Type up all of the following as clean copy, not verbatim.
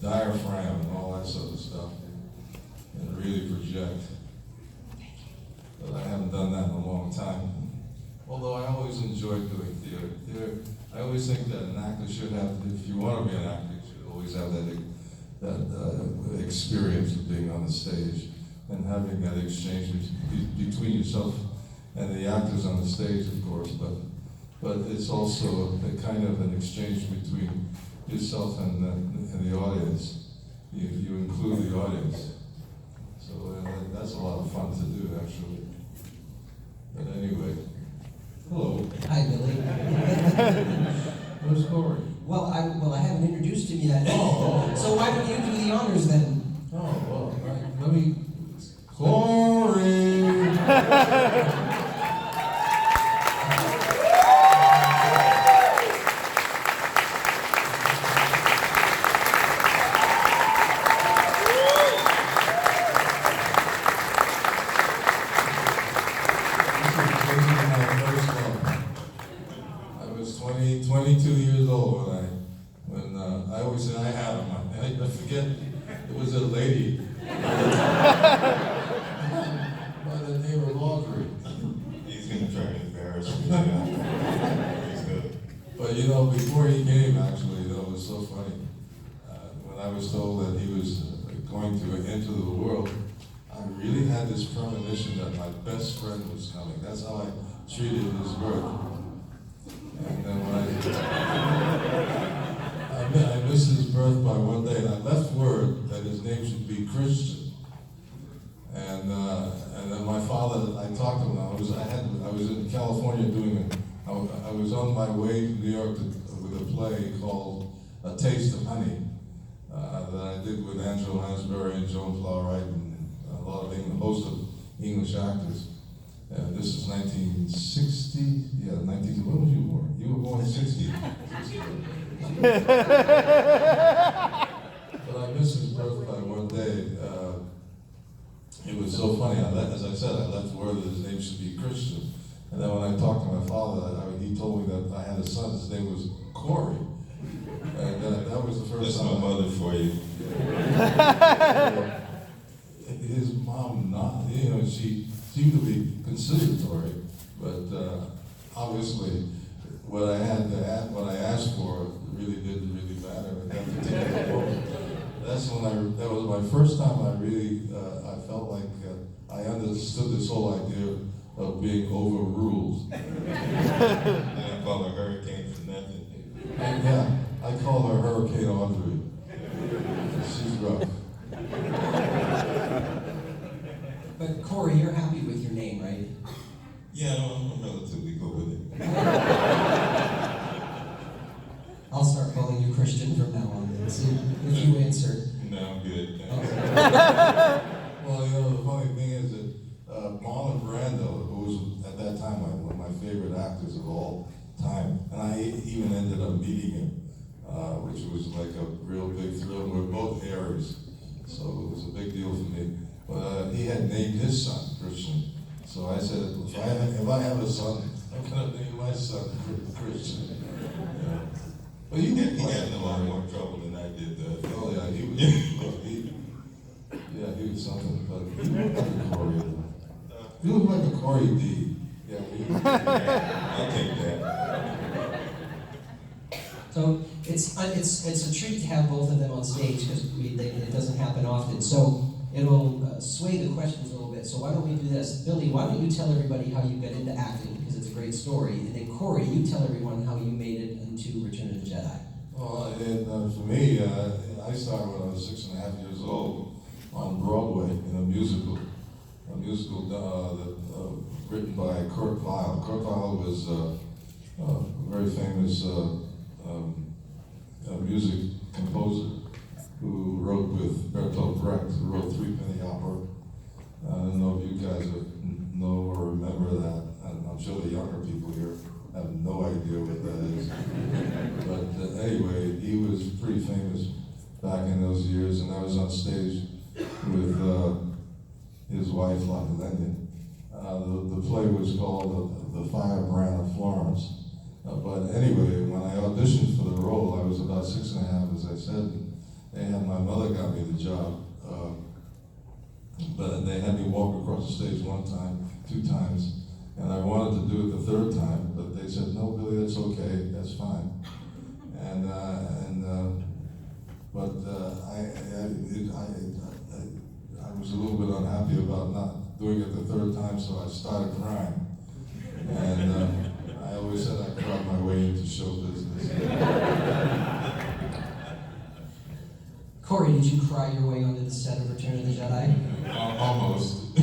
diaphragm and all that sort of stuff, and really project. But I haven't done that in a long time. Although I always enjoyed doing theater. I always think that an actor should have, if you want to be an actor, you should always have that experience of being on the stage and having that exchange between yourself and the actors on the stage, of course, but it's also a kind of an exchange between yourself and the audience. You include the audience. So that's a lot of fun to do, actually. But anyway, hello. Hi, Billy. Where's Corey? Well, I haven't introduced him yet. Oh. So why don't you do the honors then? Oh, well, right. Let me... Corey! I was 22 years old when I always say I had him. I forget, it was a lady by the name of Audrey. He's going to try to embarrass me. He's good. But you know, before he came, actually, it was so funny. When I was told that he was going to enter the world, I really had this premonition that my best friend was coming. That's how I treated his birth. And then when I missed his birth by one day, and I left word that his name should be Christian. And then my father, I talked to him. I was in California I was on my way to New York with a play called A Taste of Honey that I did with Angela Lansbury and Joan Plowright and a lot of host of English actors. This is 1960. Yeah, when was you born? You were born in 60. But I missed his birth by one day. It was so funny. As I said, I left word that his name should be Christian. And then when I talked to my father, he told me that I had a son. His name was Corey. And that was the first time. That's my mother for you. His mom, she seemed to be conciliatory, but obviously what I asked for really didn't really matter at that particular moment. That was my first time I felt like I understood this whole idea of being overruled. I call her Hurricane for nothing. And yeah, I call her Hurricane Audrey. She's rough. But Corey, you're happy with your name, right? Yeah, I'm relatively good with it. I'll start calling you Christian from now on then. See if you answer. No, I'm good. Well, the funny thing is that Marlon Brando, who was at that time one of my favorite actors of all time, and I even ended up meeting him, which was like a real big thrill. We're both Aries, so it was a big deal for me. But he had named his son Christian, so I said, if I have a son, I'm going to name my son Christian. Yeah. But He got in a lot more trouble than I did, though. Oh yeah, he was something. But he looked like a Corey. He looked like a Corey D. Yeah, I'll take that. So it's a treat to have both of them on stage because it doesn't happen often. So it'll sway the questions a little bit. So why don't we do this? Billy, why don't you tell everybody how you got into acting, because it's a great story. And then Corey, you tell everyone how you made it into Return of the Jedi. Well, for me, I started when I was 6.5 years old on Broadway in a musical written by Kurt Weill. Kurt Weill was a very famous music composer who wrote with Bertolt Brecht, who wrote Three Penny Opera. I don't know if you guys know or remember that. I'm sure the younger people here have no idea what that is. But anyway, he was pretty famous back in those years, and I was on stage with his wife, Lafayette. The play was called The Firebrand of Florence. But anyway, when I auditioned for the role, I was about 6.5, as I said, and my mother got me the job. But they had me walk across the stage one time, 2 times, and I wanted to do it the 3rd time, but they said, no, Billy, that's okay, that's fine. I was a little bit unhappy about not doing it the 3rd time, so I started crying. And I always said I cried my way into show business. Corey, did you cry your way onto the set of Return of the Jedi? Almost. I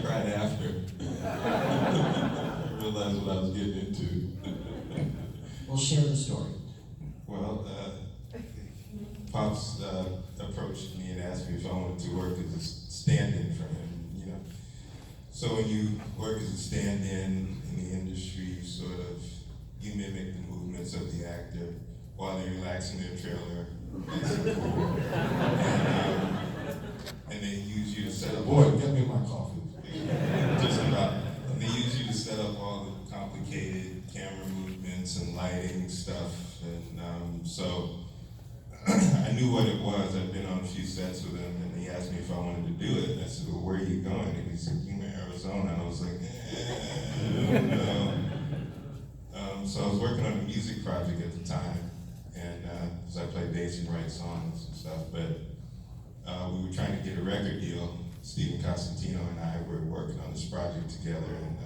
cried after. I realized what I was getting into. Well, share the story. Well, Pops approached me and asked me if I wanted to work as a stand-in for him, you know. So when you work as a stand-in in the industry, you mimic the movements of the actor while they relax in their trailer. And they use you to set up. Boy, get me my coffee. Just about. And they use you to set up all the complicated camera movements and lighting stuff. And so I knew what it was. I'd been on a few sets with him, and he asked me if I wanted to do it. And I said, well, where are you going? And he said, I'm in Arizona. And I was like, no. So I was working on a music project at the time, and because I played bass and write songs and stuff, but we were trying to get a record deal. Stephen Costantino and I were working on this project together, and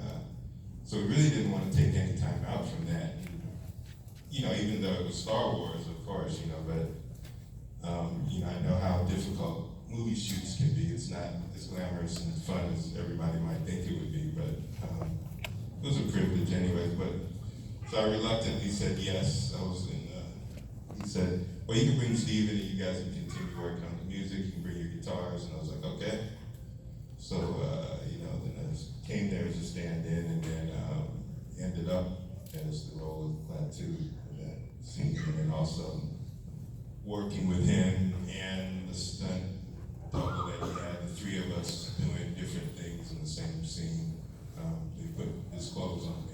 so we really didn't want to take any time out from that. You know, even though it was Star Wars, of course, you know, but you know, I know how difficult movie shoots can be. It's not as glamorous and fun as everybody might think it would be, but it was a privilege anyway. But so I reluctantly said yes. He said, well, you can bring Steven and you guys can continue working on the music. You can bring your guitars. And I was like, okay. So, you know, then I came there as a stand-in, and then ended up as the role of Klaatu in that scene. And then also working with him and the stunt double that he had, the 3 of us doing different things in the same scene. They put his clothes on me.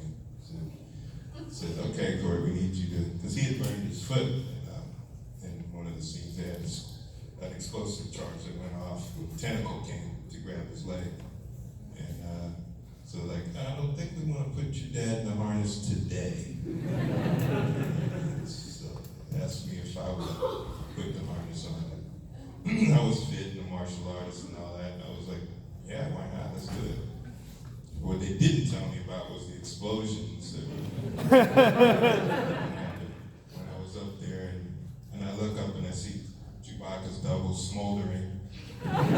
Said, okay, Corey, we need you to, because he had burned his foot in one of the scenes. They had an explosive charge that went off with a tentacle came to grab his leg. And so like, I don't think we want to put your dad in the harness today. So they asked me if I would put the harness on. I was fit and a martial artist and all that. And I was like, yeah, why not? Let's do it. What they didn't tell me about was the explosions that were when I was up there, and I look up and I see Chewbacca's double smoldering. I'm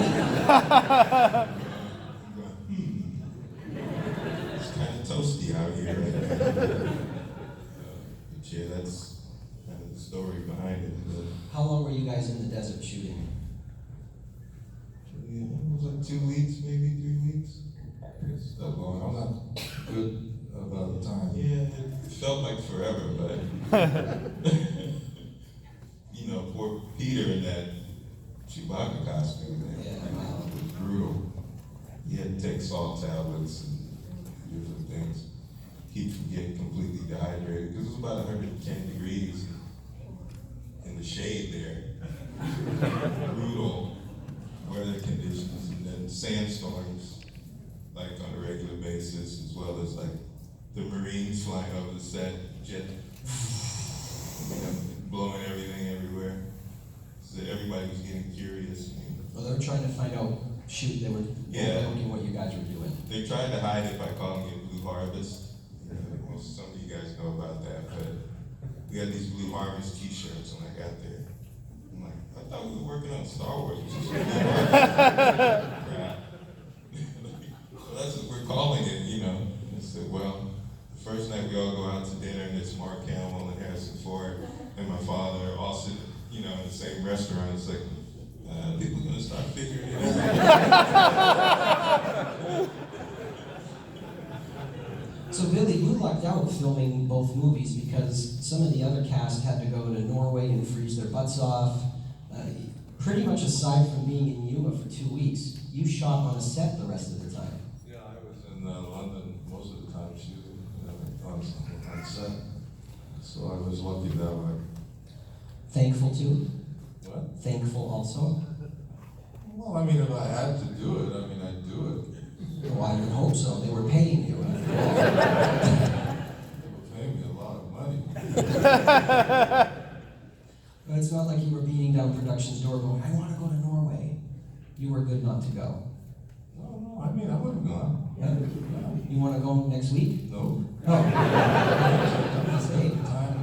going, it's kind of toasty out here right now. But yeah, that's kind of the story behind it. But, How long were you guys in the desert shooting? yeah, it was like 2 weeks, maybe 3 weeks. It's that long. I'm not good about the time. yeah, it felt like forever, but you know, poor Peter in that Chewbacca costume, man. Yeah, It wow. was brutal. He had to take salt tablets and different things. Keep from getting completely dehydrated because it was about 110 degrees in the shade there. Brutal weather conditions, and then sandstorms, like on a regular basis, as well as like the Marines flying over the set, jet, blowing everything everywhere. So everybody was getting curious. Well, they were trying to find out, they were Yeah. looking what you guys were doing. They tried to hide it by calling it Blue Harvest. Well, some of you guys know about that, but we had these Blue Harvest t-shirts when I got there. I'm like, I thought we were working on Star Wars. Crap. So that's what we're calling it, you know. I said, well, the first night we all go out to dinner and it's Mark Hamill and Harrison Ford and my father all sit, you know, in the same restaurant. It's like, people are gonna start figuring it out. So Billy, you lucked out filming both movies because some of the other cast had to go to Norway and freeze their butts off. Pretty much aside from being in Yuma for 2 weeks, you shot on a set the rest of the time. Yeah, I was in London most of the time shooting on set. So I was lucky that way. Thankful too? What? thankful also? Well, I mean, if I had to do it, I mean, I'd do it. Well, I would hope so. They were paying you. They were paying me a lot of money. But it's not like you were beating down production's door going, I want to go to Norway. You were good not to go. No, I mean, I would have gone. Yeah? You want to go next week? No. No. At the time,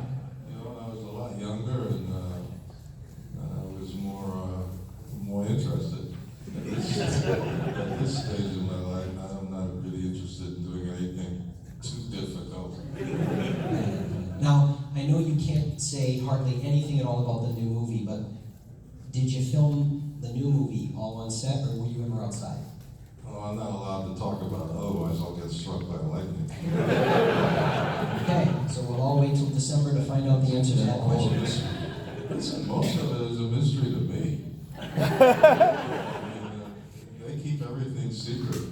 you know, I was a lot younger and I was more interested. At this stage of my life, I'm not really interested in doing anything too difficult. Now, I know you can't say hardly anything at all about the new movie, but did you film the new movie all on set, or were you ever outside? Oh, I'm not allowed to talk about it, otherwise I'll get struck by lightning. Okay, so we'll all wait till December to find out the answer to that question. Listen, most of it is a mystery to me. I mean, they keep everything secret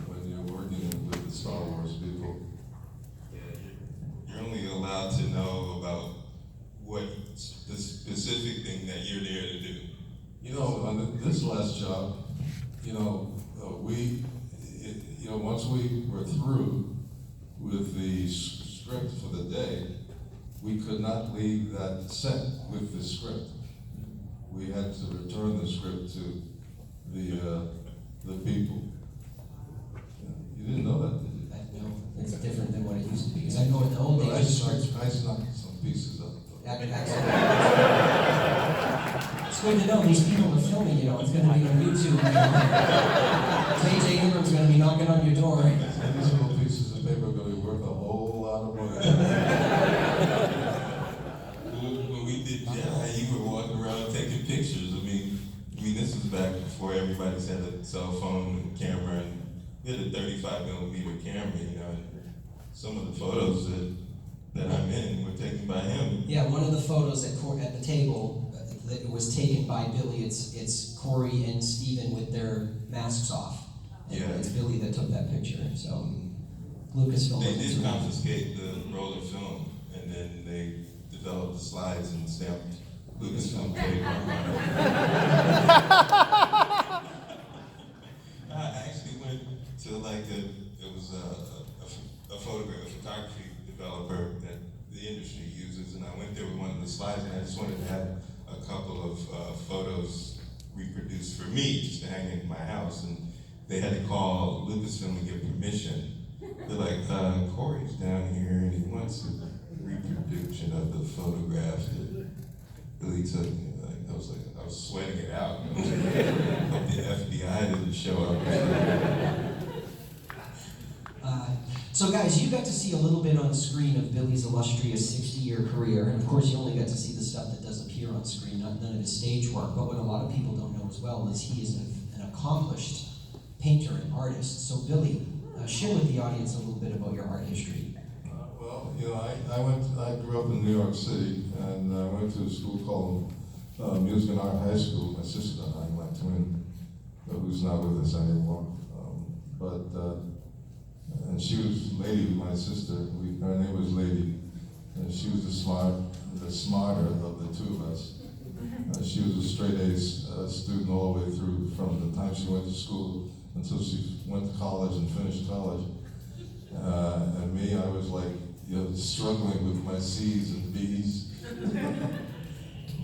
when you're working with the Star Wars people. You're only allowed to know about what the specific thing that you're there to do. You know, on this last job, you know, once we were through with the script for the day, we could not leave that set with the script. We had to return the script to the people. You didn't know that, did you? No, it's different than what it used to be. Because I know in the old But days, I snuck some pieces up. it's good to know these people are filming, you know, it's going to be on YouTube. J.J. Abrams is going to be knocking on your door. And these little pieces of paper are going to be worth a whole lot of money. When we did Jedi, you were walking around taking pictures. I mean, this was back before everybody's had a cell phone and camera, and we had a 35mm camera, you know. And some of the photos that I'm in were taken by him. Yeah, one of the photos at the table that was taken by Billy. It's Corey and Steven with their masks off. And Yeah. it's Billy that took that picture. So Lucasfilm. They did confiscate the roll of film, and then they developed the slides and stamped Lucasfilm trademark on it. I actually went to it was a photography developer that the industry uses, and I went there with one of the slides, and I just wanted to have a couple of photos reproduced for me, just to hang in my house, and they had to call Lucasfilm to get permission. They're like, Corey's down here, and he wants a reproduction of the photograph that Billy took. I was sweating it out. I was like, hope the FBI didn't show up. So guys, you got to see a little bit on screen of Billy's illustrious 60-year career, and of course you only got to see the stuff that does appear on screen, none of his stage work, but what a lot of people don't know as well is he is an accomplished painter and artist. So Billy, share with the audience a little bit about your art history. Well, you know, I grew up in New York City, and I went to a school called Music and Art High School. My sister and I, my twin, who's not with us anymore. And she was Lady, my sister. Her name was Lady, and she was the smarter of the two of us. She was a straight A's student all the way through, from the time she went to school until she went to college and finished college. And me, I was like, you know, struggling with my C's and B's.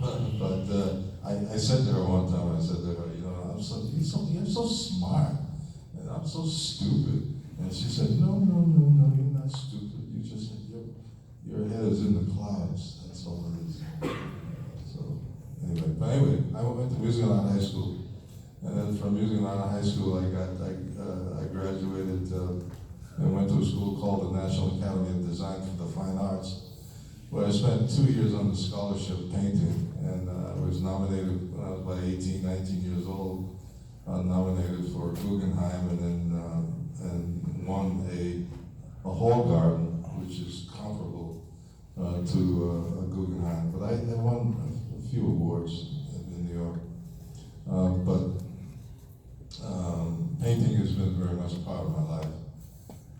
but I said to her one time, I said to her, you know, you're so smart, and I'm so stupid. And she said, no, you're not stupid. You just, your head is in the clouds. That's all it is. So, anyway, I went to Music and Art High School. And then from Music and Art High School, I graduated and went to a school called the National Academy of Design for the Fine Arts, where I spent 2 years on the scholarship painting. And I was nominated when I was about 18, 19 years old. Nominated for Guggenheim, and then won a Hall Garden, which is comparable to a Guggenheim. But I won a few awards in New York. But painting has been very much a part of my life.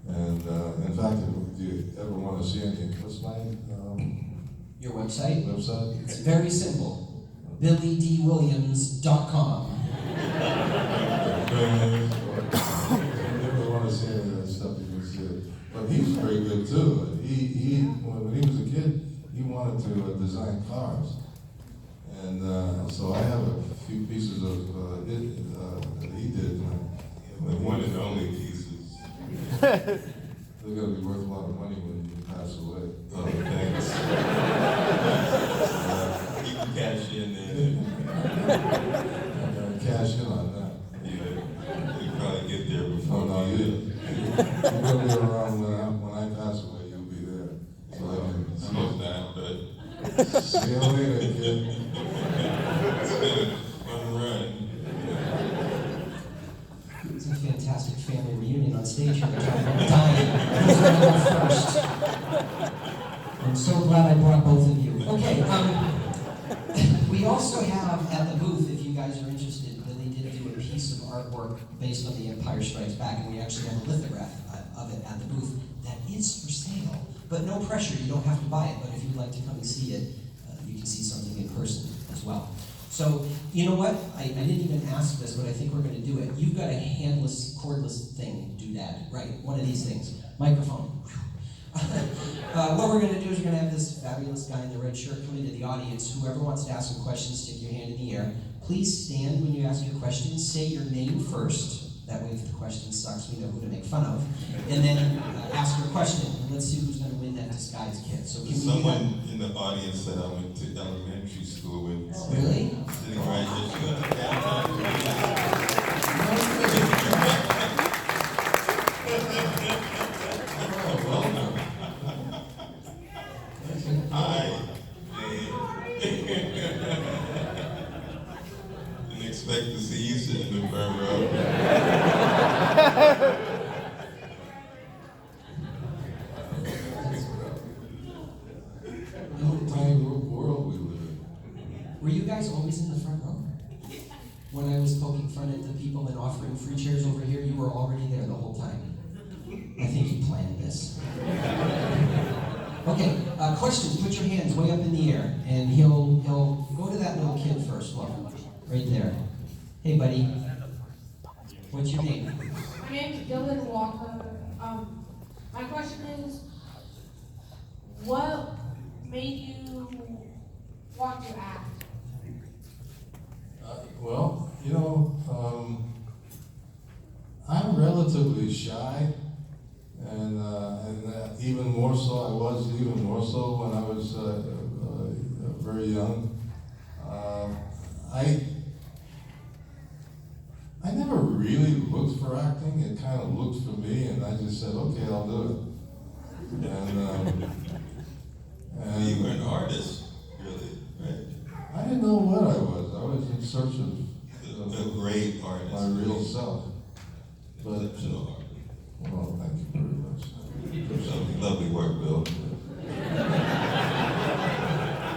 And in fact, if you ever want to see any, what's my Your website? website? It's very simple. BillyDWilliams.com. I never want to see any of that stuff you can see. But he's very good too. When he was a kid, he wanted to design cars. And so I have a few pieces of that he did. The one and only pieces. They're going to be worth a lot of money when you pass away. Oh, thanks. You can cash in there. Cash in on that. Yeah, you probably get there Oh, before no, you. you're going to be around when I pass away, you'll be there. So I can I hope not, but see you later, kid. it's been a fun run. It's a fantastic family reunion on stage here. They're trying to die. Who's going to go first? I'm so glad I brought both of you. Okay, we also have at the booth, if you guys are interested, Billy did do a piece of artwork based on The Empire Strikes Back, and we actually have a lithograph of it at the booth that is for sale. But no pressure, you don't have to buy it, but if you'd like to come and see it, you can see something in person as well. So, you know what? I didn't even ask this, but I think we're going to do it. You've got a handless, cordless thing, doodad, right? One of these things. Microphone. What we're going to do is we're going to have this fabulous guy in the red shirt come into the audience. Whoever wants to ask a question, stick your hand in the air. Please stand when you ask your question. Say your name first. That way, if the question sucks, we know who to make fun of. And then ask your question. And let's see who's going to win that disguise kit. So can we do that? Someone in the audience that I went to elementary school with. Oh, really? Sitting right here. Hi. Didn't expect to see you sitting in the front row. Tiny world we live in. Were you guys always in the front row? When I was poking fun at the people and offering free chairs over here, you were already there the whole time. I think you planned this. Okay, questions, put your hands way up in the air, and he'll go to that little kid first, look, right there. Hey buddy, what's your name? My name is Dylan Walker. My question is, what made you want to act? Well, you know, I'm relatively shy, and even more so, I was even more so when I was very young. I never really looked for acting. It kind of looked for me, and I just said, okay, I'll do it. And You were an artist, really, right? I didn't know what I was. I was in search of A great artist. my real self. But, Exceptional artist. well, thank you very much. Lovely work, Bill.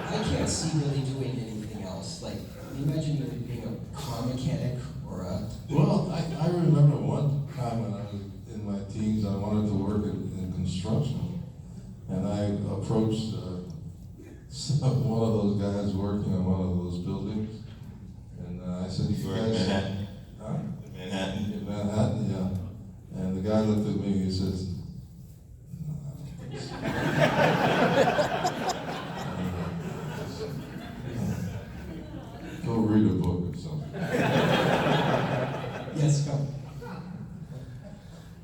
I can't see really doing anything else. Like, imagine you being a car mechanic or a... Well, I remember one time when I was in my teens, I wanted to work in construction. And I approached one of those guys working on one of those buildings. And I said, You were in Manhattan? Huh? Manhattan? In Manhattan, yeah. And the guy looked at me, he says, go read a book or something. Yes, go.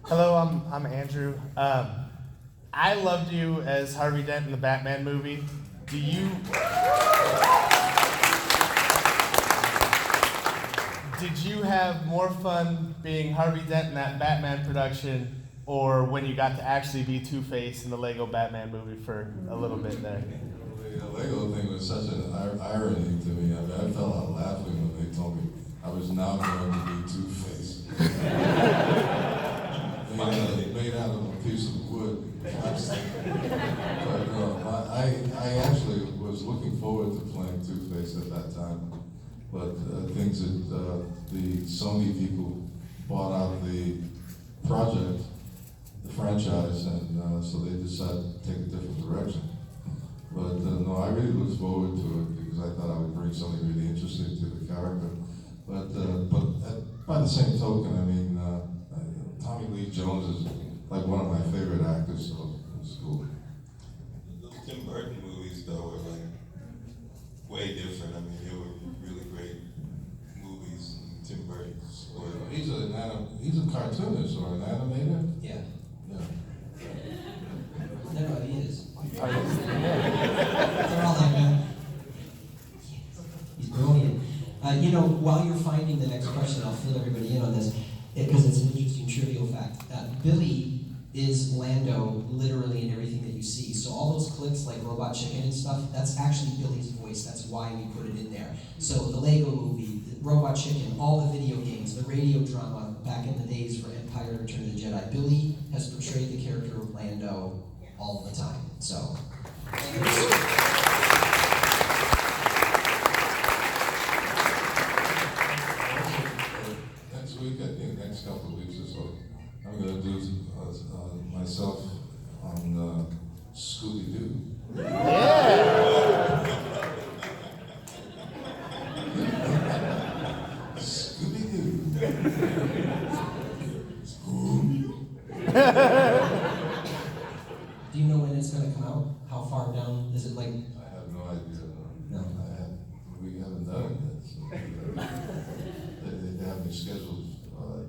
Hello, I'm Andrew. I loved you as Harvey Dent in the Batman movie. Did you have more fun being Harvey Dent in that Batman production, or when you got to actually be Two-Face in the Lego Batman movie for a little bit there? The Lego thing was such an irony to me. I mean, I fell out laughing when they told me I was now going to be Two-Face. Made out of a piece of wood, plastic. But I actually was looking forward to playing Two-Face at that time. But things that the Sony people bought out the project, the franchise, and so they decided to take a different direction. But no, I really look forward to it because because I thought I would bring something really interesting to the character. But by the same token, I mean, Tommy Lee Jones is like one of my favorite actors in school. Those Tim Burton movies, though, were like way different. I mean, they were really great movies. Tim Burton's. He's a cartoonist or an animator. Yeah. Yeah. No, he is. They're all like that. He's brilliant. You know, while you're finding the next question, I'll fill everybody in on this, because it's an interesting trivial fact. Billy is Lando literally in everything that you see. So all those clips like Robot Chicken and stuff, that's actually Billy's voice. That's why we put it in there. So the Lego movie, the Robot Chicken, all the video games, the radio drama back in the days for Empire, Return of the Jedi, Billy has portrayed the character of Lando all the time. So. Next week, I think next couple of weeks or so, I'm going to do myself on Scooby-Doo. Yeah. Scooby-Doo. Scooby-Doo. Do you know when it's going to come out? How far down is it? Like? I have no idea. No. We haven't done it yet. So they have me scheduled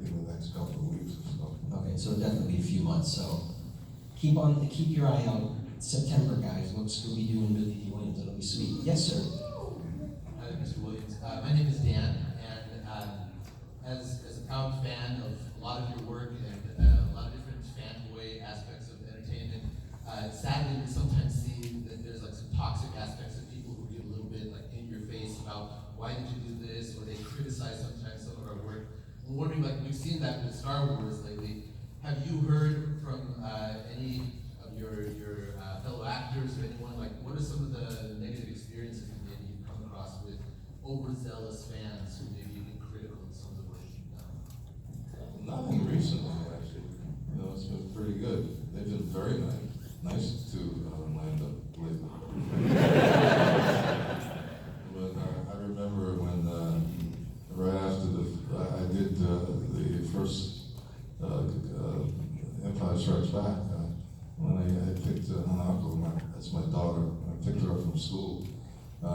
in the next couple of weeks or so. Okay, so definitely a few months. So keep your eye out. September, guys. Look, Scooby-Doo and Billy D. Williams. It'll be sweet. Yes, sir. Hi, Mr. Williams. My name is Dan, and as a proud fan of a lot of your work and a lot of different fanboy aspects of entertainment, sadly we sometimes see that there's like some toxic aspects of people who get a little bit like in your face about why did you do this, or they criticize sometimes some of our work. I'm wondering, like we've seen that with Star Wars lately. Have you heard from any of your fellow actors or anyone, like what are some of the negative experiences that maybe you've come across with overzealous fans who maybe have been critical of some of the work you've done? Nothing recently, actually. You know, it's been pretty good. They've been very nice to Lando lately. But I remember when right after I did the first Empire Strikes Back. When I picked Hanako, that's my daughter, I picked her up from school. I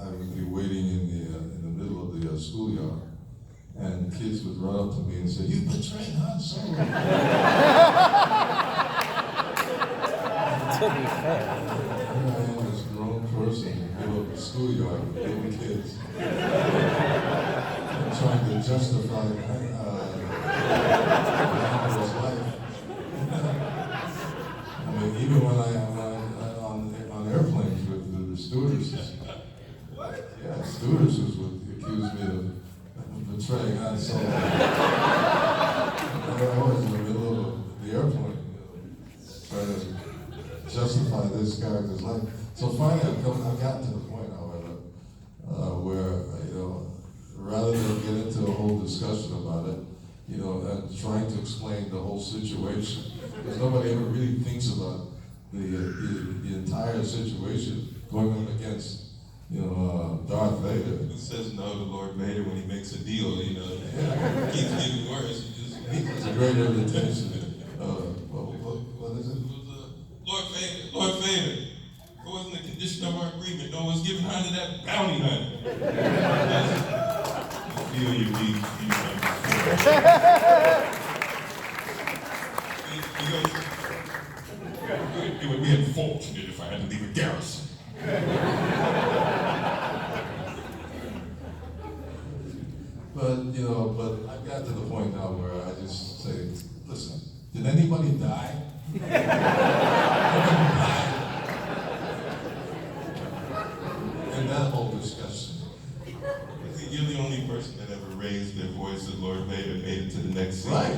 would be waiting in the middle of the schoolyard, and kids would run up to me and say, "You betrayed Han Solo." To be fair. Here I am, this grown person in the middle of the schoolyard with little kids, I'm trying to justify Han's life. I mean, even when I'm on airplanes with the stewardesses. What? Yeah, stewardesses would accuse me of betraying Han Solo. I was in the middle of the airplane, trying to justify this character's life. So finally, I've gotten to the point, however, where rather than get into a whole discussion about it, and trying to explain the whole situation, because nobody ever really thinks about the entire situation going up against, Darth Vader. Who says no to Lord Vader when he makes a deal? It keeps getting worse. It's a great invitation. What is it? Lord Vader. It wasn't a condition of our agreement. No one's giving honey to that bounty hunter. I feel you, B. It would be unfortunate if I had to leave a garrison. But I've got to the point now where I just say, listen, did anybody die? Nobody died. And that whole discussion. You're the only person that ever raised their voice at Lord Vader made it to the next scene. Right.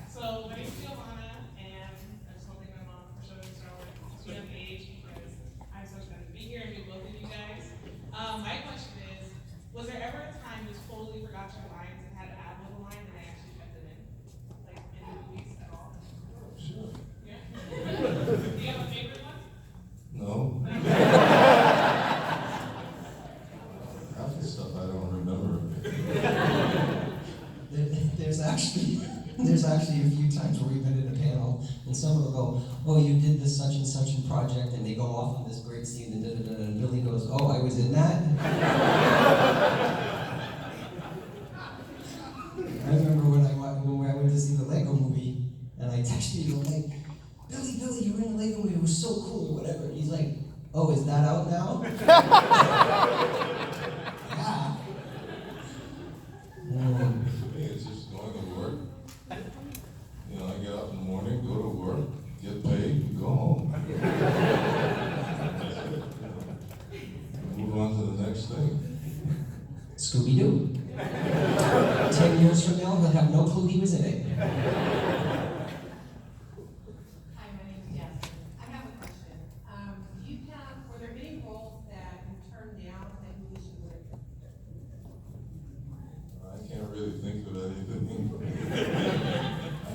So my name's Giovanna, and I just want to thank my mom for showing me Star Wars at a young age, because I'm so excited to be here and meet both of you guys. My question is, was there ever a time you told there's actually a few times where we've been in a panel and someone will go, oh, you did this such and such project, and they go off on this great scene, and da-da-da-da, and Billy goes, oh, I was in that? I remember when I went to see the Lego movie, and I texted you, I'm like, Billy, you were in the Lego movie, it was so cool, or whatever. And he's like, oh, is that out now? Yeah. For me, it's just going to work. You know, I get up in the morning, go to work, get paid, and go home. Move on to the next thing. Scooby-Doo. 10 years from now, he'll have no clue he was in it. Hi, my name is Jasmine. I have a question. Were there any roles that you turned down that you wish you would? I can't really think of anything. I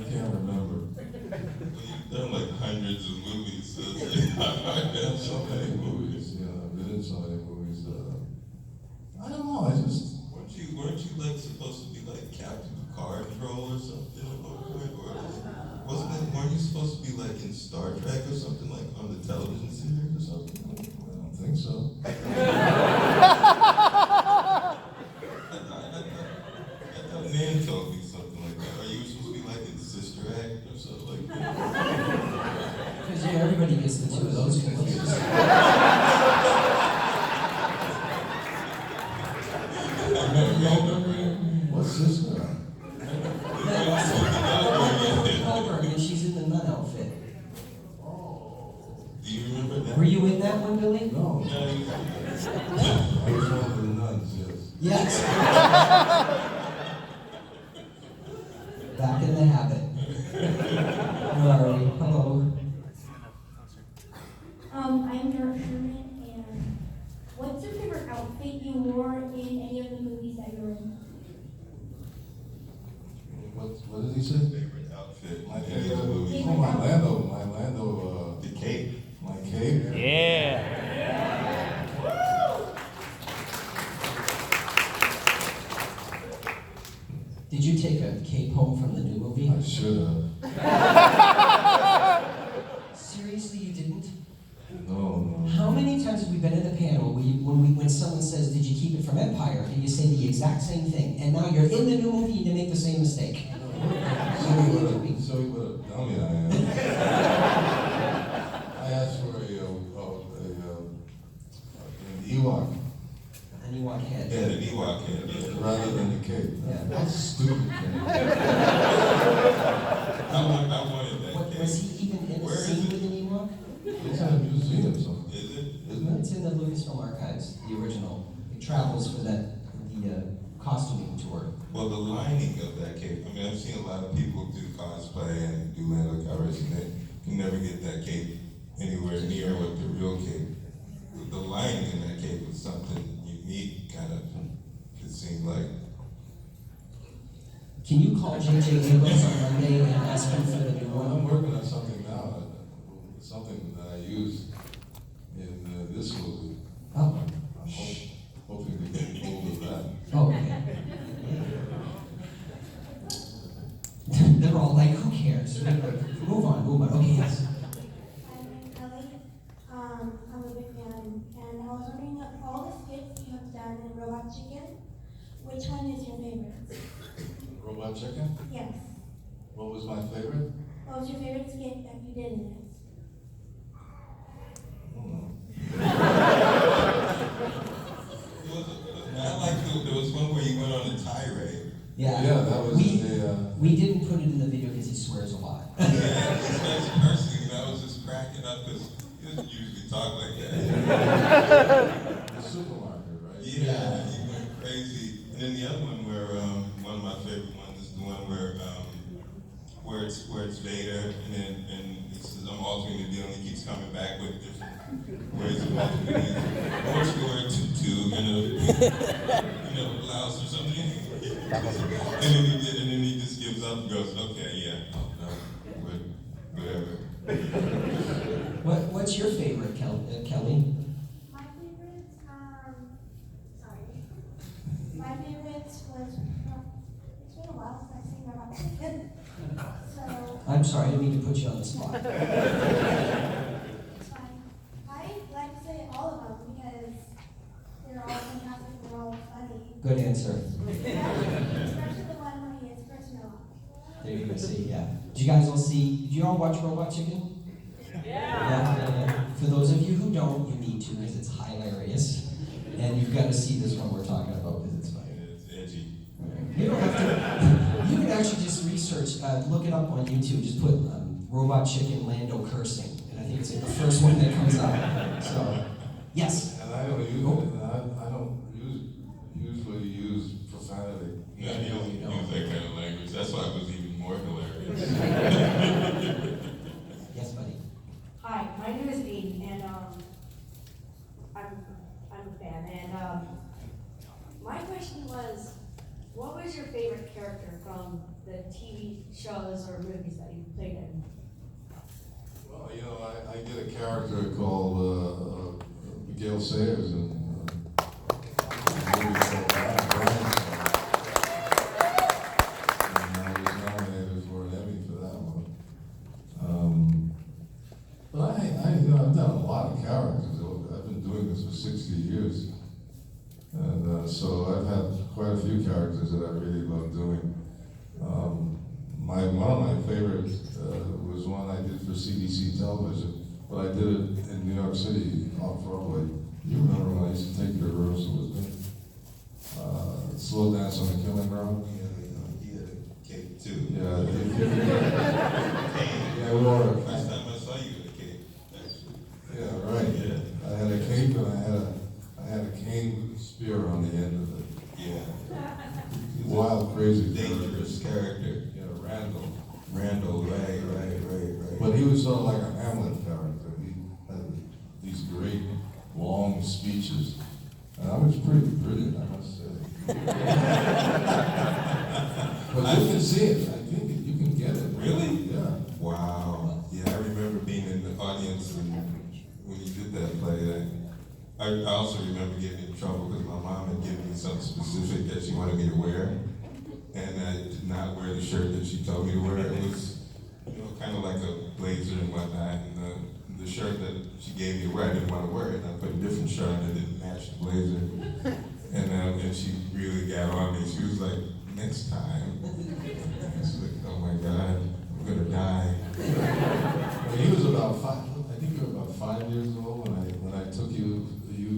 can't remember. You've done like hundreds of movies, so it's like, I've been in so many movies, you know, I've been in so many movies. I don't know, weren't you like supposed to be like Captain Picard role or something at one point? Weren't you supposed to be like in Star Trek or something, like on the television series or something? I don't think so. I thought Nan told me something like that. Are you supposed to be like in Sister Act or something like that? Because everybody gets the two of those confused. What's this guy? And she's in the nun outfit. Do you remember that? Were you in that one, Billy? No. I was one of the nuns, yes. Yes. Back in the habit. Alright, hello. I'm Derek Sherman, and what's your favorite outfit you wore in any of the movies that you were in? What did he say? Favorite outfit? My Any favorite of the movies? Oh, my Lando, The cape. my cape. Yeah. Did you take a cape home from the new movie? I should have. Seriously, you didn't? No. How many times have we been in the panel when someone says, did you keep it from Empire? And you say the exact same thing. And now you're in the new movie and you make the same mistake. So you would have, dummy I am. I asked for an Ewok And you walk ahead. Yeah, the Ewok head. Yeah. rather than the cape. Yeah. That's stupid. I wanted that Was cape. he even in a Where is scene it? with an Ewok? It's in a museum somewhere, Is it? isn't it? It's in the Lucasfilm archives, the original. It travels for the costuming tour. Well, the lining of that cape, I mean, I've seen a lot of people do cosplay and do Lando Calrissian, and they can never get that cape anywhere near what the real cape. The lining in that cape was something unique, kind of, it seemed like. Can you call J.J. Abrams on Monday and ask him for the new Well, I'm one? working on something now, something that I use in this movie. Oh, I'm hoping to get hold of that. oh, okay. They're all like, who cares? Move on. Okay, yes. I'm Kelly. I'm a big fan, and I was wondering of all the skits you have done in Robot Chicken, which one is your favorite? Robot Chicken? Yes. What was my favorite? What was your favorite skit that you did in it? I like there was one where you went on a tirade. Yeah. Yeah, that was We didn't put it in the video because he swears a lot. Yeah, this guy's cursing, and I was just cracking up because he doesn't usually talk like that. the supermarket, right? Yeah, he went crazy. And then the other one where one of my favorite ones is the one where it's Vader, and he says I'm altering the deal, and he keeps coming back with different ways of altering the deal. I want you to wear a tutu and a blouse or something. And then he just gives up and goes, okay, yeah, whatever. What's your favorite, Kelly? My favorite, sorry. My favorite was, it's been a while since I've seen chicken. So, I'm sorry, I didn't mean to put you on the spot. it's fine. I like to say all of them because they're all fantastic, they're all funny. Good answer. Especially the one where he is personal. There you go, see, yeah. Did you guys all see, did you all watch Robot Chicken? Yeah. For those of you who don't, you need to because it's hilarious. And you've got to see this one we're talking about because it's funny. It's edgy. You don't have to, you can actually just research, look it up on YouTube, just put Robot Chicken Lando cursing. And I think it's like the first one that comes up. So, yes. And I don't usually use profanity. Yeah, you don't use that kind of language. That's why it was even more hilarious. Yes, buddy. Hi, my name is Aiden, and I'm a fan. And my question was, what was your favorite character from the TV shows or movies that you played in? Well, you know, I did a character called Miguel Sayers in a movie called Brian. And I was nominated for an Emmy for that one. But I've done a lot of characters. I've been doing this for 60 years. And so I've had quite a few characters that I really love doing. One of my favorites was one I did for CBC television, but I did it in New York City off Broadway. You remember when I used to take you to rehearsal with me? Slow Dance on the Killing Ground? He had a cape too. Yeah, yeah, we wore a First time I saw you with a cape, actually. Yeah, right. Yeah. I had a cape and I had a cane with a spear on the end of it. Yeah. Wild, crazy, Dangerous character. Yeah, Randall. Randall, right. But he was sort of like a Hamlet character. He had these great, long speeches. And I was pretty brilliant, I must say. But you can see it. I think you can get it. Really? Yeah. Wow. Yeah, I remember being in the audience when you did that play. I also remember getting in trouble because my mom had given me something specific that she wanted me to wear. And I did not wear the shirt that she told me to wear. It was, kind of like a blazer and whatnot. And the shirt that she gave me to wear, I didn't want to wear it. And I put a different shirt on that didn't match the blazer. And she really got on me. She was like, next time. I was like, oh my God, I'm going to die. When he was about 5, I think you were about 5 years old when I took you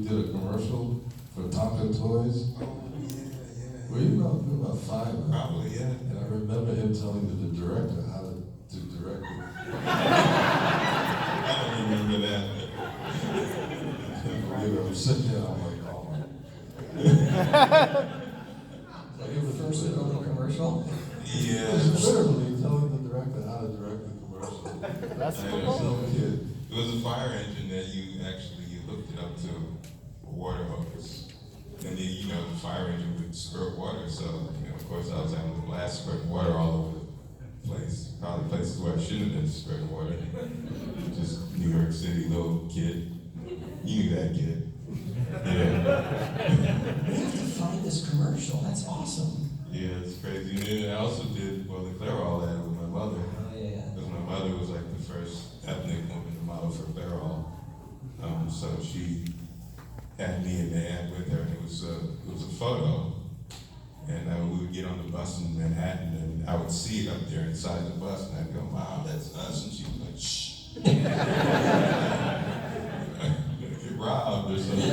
did a commercial for Tonka Toys. Oh, yeah. Were you about 5? Probably, yeah. And I remember him telling the director how to direct it. I don't remember that. I was sitting there, I'm like, oh my. Like your first and only commercial? Yeah. It was literally telling the director how to direct the commercial. That's I was cool. no kid. It was a fire engine that you hooked it up to a water hose. And the fire engine would squirt water. So, of course, I was having the blast squirting water all over the place. Probably places where I shouldn't have been squirting water. Just New York City, little kid. You knew that kid. Yeah. We have to find this commercial. That's awesome. Yeah, it's crazy. And then I also did, the Clairol ad with my mother. Oh, yeah. Because my mother was like the first ethnic woman to model for Clairol. So she had me in the ad with her, and it was a photo. And we would get on the bus in Manhattan, and I would see it up there inside the bus, and I'd go, Mom, that's us. And she was like, shh. Get robbed or something.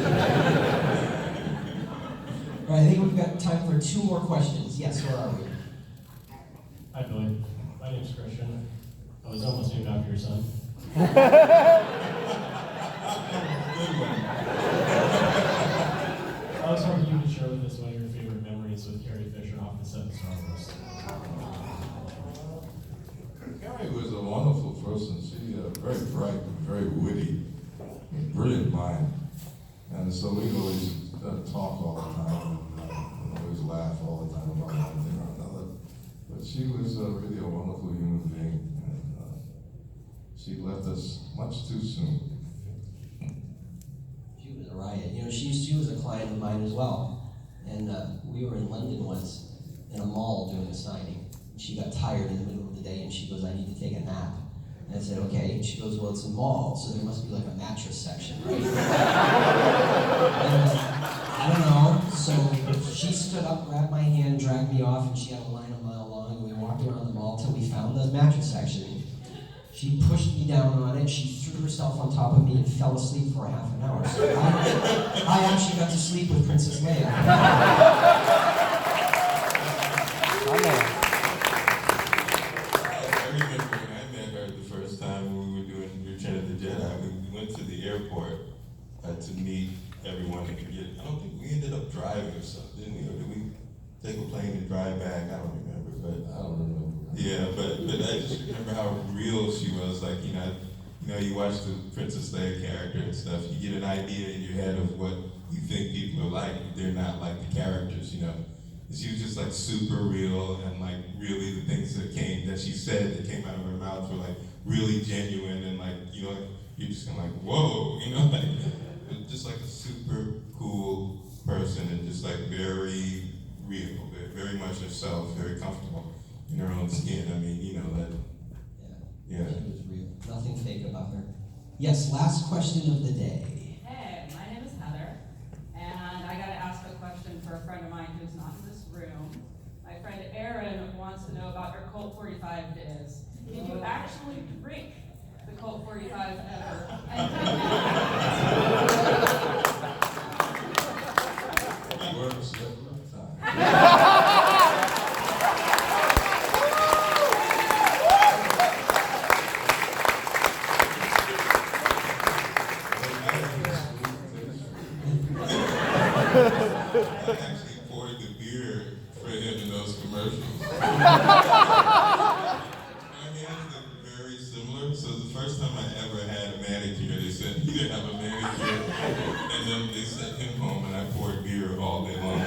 All right, I think we've got time for 2 more questions. Yes, where are we? Hi, Billy. My name's Christian. I was almost named after your son. I was hoping you could share with us one of your favorite memories with Carrie Fisher off the set of Star Wars. Carrie was a wonderful person. She very bright, very witty, brilliant mind. And so we always talk all the time and always laugh all the time about one thing or another. But she was really a wonderful human being. And she left us much too soon. She was a riot. She was a client of mine as well. And we were in London once in a mall doing a signing. She she got tired in the middle of the day and she goes, I need to take a nap. And I said, okay. And she goes, well, it's a mall, so there must be like a mattress section, right? And, I don't know. So she stood up, grabbed my hand, dragged me off, and she had a line a mile long, and we walked around the mall till we found the mattress section. She pushed me down on it, she threw herself on top of me and fell asleep for a half an hour. So I actually got to sleep with Princess Leia. I remember when I met her the first time when we were doing Return of the Jedi, we went to the airport to meet everyone. I don't think we ended up driving or something, didn't we? Or did we take a plane and drive back? I don't remember, but I don't remember. yeah, but I just remember how real she was. Like, you know, you watch the Princess Leia character and stuff, you get an idea in your head of what you think people are like, but they're not like the characters, you know. She was just like super real, and like really the things that she said that came out of her mouth were like really genuine, and like, you know, you're just kind of like, whoa, you know, like just like a super cool person, and just like very real, very much herself, very comfortable in her own skin. I mean, you know, that. Yeah. She was real. Nothing fake about her. Yes, last question of the day. Hey, my name is Heather, and I gotta ask a question for a friend of mine who's not in this room. My friend Erin wants to know about your Colt 45 days. Did you actually drink the Colt 45 ever? Works every time. I actually poured the beer for him in those commercials. Our hands look very similar, so the first time I ever had a manicure, they said he didn't have a manicure, and then they sent him home and I poured beer all day long.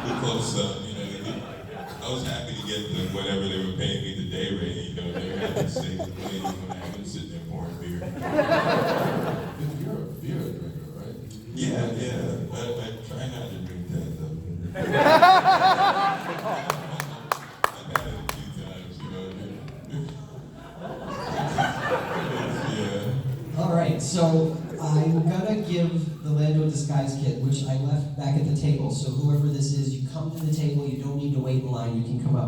We're close up, you know. I was happy to get the whatever they were paying me the day rate, you know. They were happy to save the money when I was sitting there pouring beer. You're a beer drinker, right? Yeah. I try not to drink that though. I've had it a few times, you know. Yeah. All right, so I'm gonna give the Lando Disguise Kit, which I left back at the table. So whoever this is, you come to the table, you don't need to wait in line, you can come up.